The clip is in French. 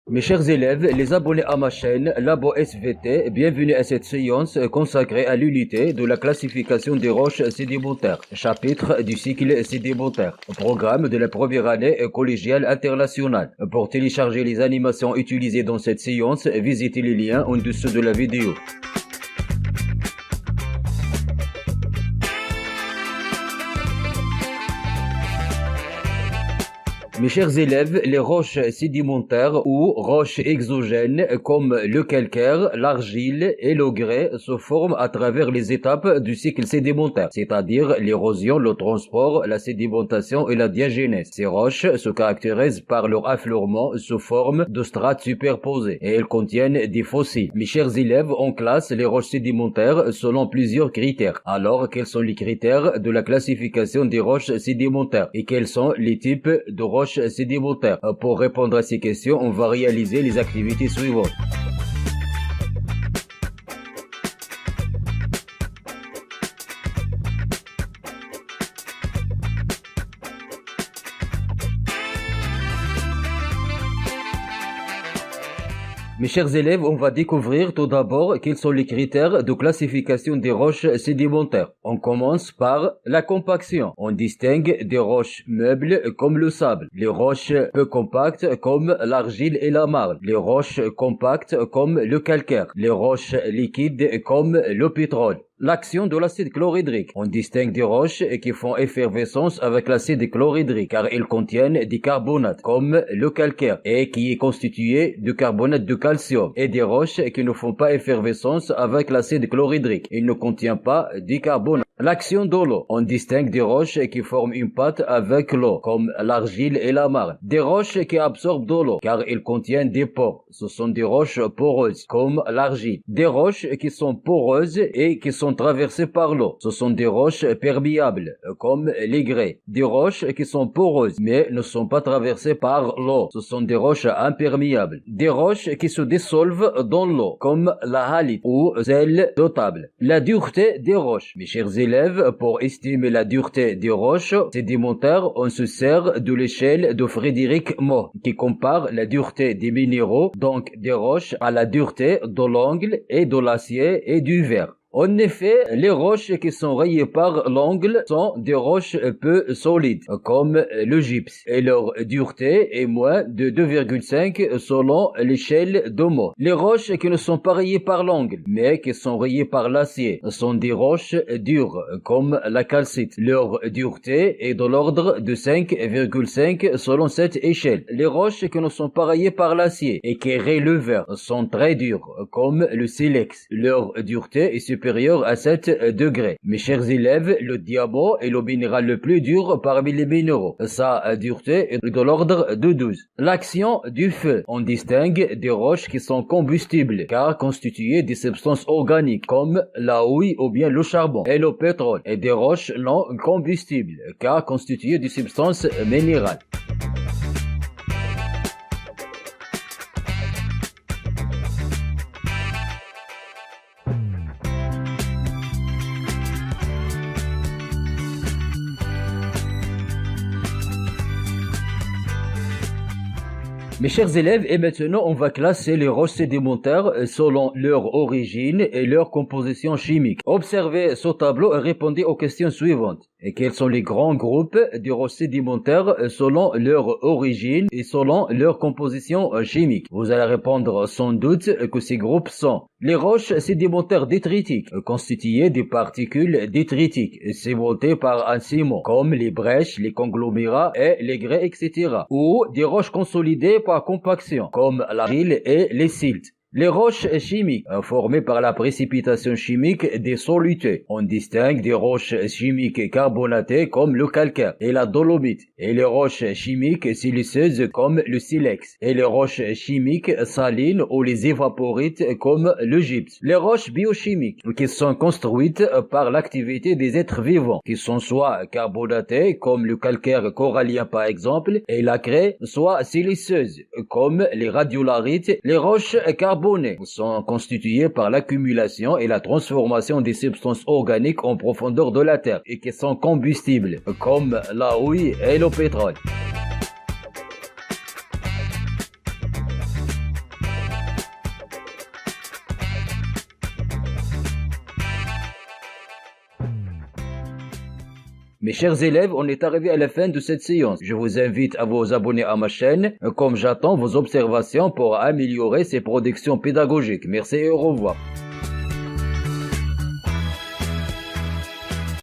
Mes chers élèves, les abonnés à ma chaîne Labo SVT, bienvenue à cette séance consacrée à l'unité de la classification des roches sédimentaires, chapitre du cycle sédimentaire, programme de la première année collégiale internationale. Pour télécharger les animations utilisées dans cette séance, visitez les liens en dessous de la vidéo. Mes chers élèves, les roches sédimentaires ou roches exogènes comme le calcaire, l'argile et le grès se forment à travers les étapes du cycle sédimentaire, c'est-à-dire l'érosion, le transport, la sédimentation et la diagénèse. Ces roches se caractérisent par leur affleurement sous forme de strates superposées et elles contiennent des fossiles. Mes chers élèves, on classe les roches sédimentaires selon plusieurs critères. Alors, quels sont les critères de la classification des roches sédimentaires et quels sont les types de roches sédimentaires? Pour répondre à ces questions, on va réaliser les activités suivantes. Mes chers élèves, on va découvrir tout d'abord quels sont les critères de classification des roches sédimentaires. On commence par la compaction. On distingue des roches meubles comme le sable, les roches peu compactes comme l'argile et la marne, les roches compactes comme le calcaire, les roches liquides comme le pétrole. L'action de l'acide chlorhydrique. On distingue des roches qui font effervescence avec l'acide chlorhydrique car ils contiennent des carbonates comme le calcaire et qui est constitué de carbonate de calcium et des roches qui ne font pas effervescence avec l'acide chlorhydrique. Il ne contient pas de carbonate. L'action de l'eau. On distingue des roches qui forment une pâte avec l'eau, comme l'argile et la marne. Des roches qui absorbent de l'eau, car ils contiennent des pores. Ce sont des roches poreuses, comme l'argile. Des roches qui sont poreuses et qui sont traversées par l'eau. Ce sont des roches perméables, comme les grès. Des roches qui sont poreuses, mais ne sont pas traversées par l'eau. Ce sont des roches imperméables. Des roches qui se dissolvent dans l'eau, comme la halite ou sel de table. La dureté des roches. Mes chers élèves, pour estimer la dureté des roches sédimentaires, on se sert de l'échelle de Frédéric Mohs, qui compare la dureté des minéraux, donc des roches, à la dureté de l'angle et de l'acier et du verre. En effet, les roches qui sont rayées par l'angle sont des roches peu solides, comme le gypse, et leur dureté est moins de 2,5 selon l'échelle de Mohs. Les roches qui ne sont pas rayées par l'angle, mais qui sont rayées par l'acier, sont des roches dures, comme la calcite. Leur dureté est de l'ordre de 5,5 selon cette échelle. Les roches qui ne sont pas rayées par l'acier et qui rayent le verre sont très dures, comme le silex. Leur dureté est supérieure à 7 degrés. Mes chers élèves, le diamant est le minéral le plus dur parmi les minéraux. Sa dureté est de l'ordre de 12. L'action du feu. On distingue des roches qui sont combustibles, car constituées de substances organiques, comme la houille ou bien le charbon et le pétrole, et des roches non combustibles, car constituées de substances minérales. Mes chers élèves, et maintenant on va classer les roches sédimentaires selon leur origine et leur composition chimique. Observez ce tableau et répondez aux questions suivantes. Et quels sont les grands groupes de roches sédimentaires selon leur origine et selon leur composition chimique? Vous allez répondre sans doute que ces groupes sont les roches sédimentaires détritiques, constituées de particules détritiques, cimentées par un ciment, comme les brèches, les conglomérats et les grès, etc. Ou des roches consolidées par compaction, comme l'argile et les siltes. Les roches chimiques, formées par la précipitation chimique des solutés. On distingue des roches chimiques carbonatées comme le calcaire et la dolomite, et les roches chimiques siliceuses comme le silex, et les roches chimiques salines ou les évaporites comme le gypse. Les roches biochimiques, qui sont construites par l'activité des êtres vivants, qui sont soit carbonatées comme le calcaire corallien par exemple, et la craie, soit siliceuses comme les radiolarites. Les roches carbonées sont constituées par l'accumulation et la transformation des substances organiques en profondeur de la Terre et qui sont combustibles, comme la houille et le pétrole. Mes chers élèves, on est arrivé à la fin de cette séance. Je vous invite à vous abonner à ma chaîne, comme j'attends vos observations pour améliorer ces productions pédagogiques. Merci et au revoir.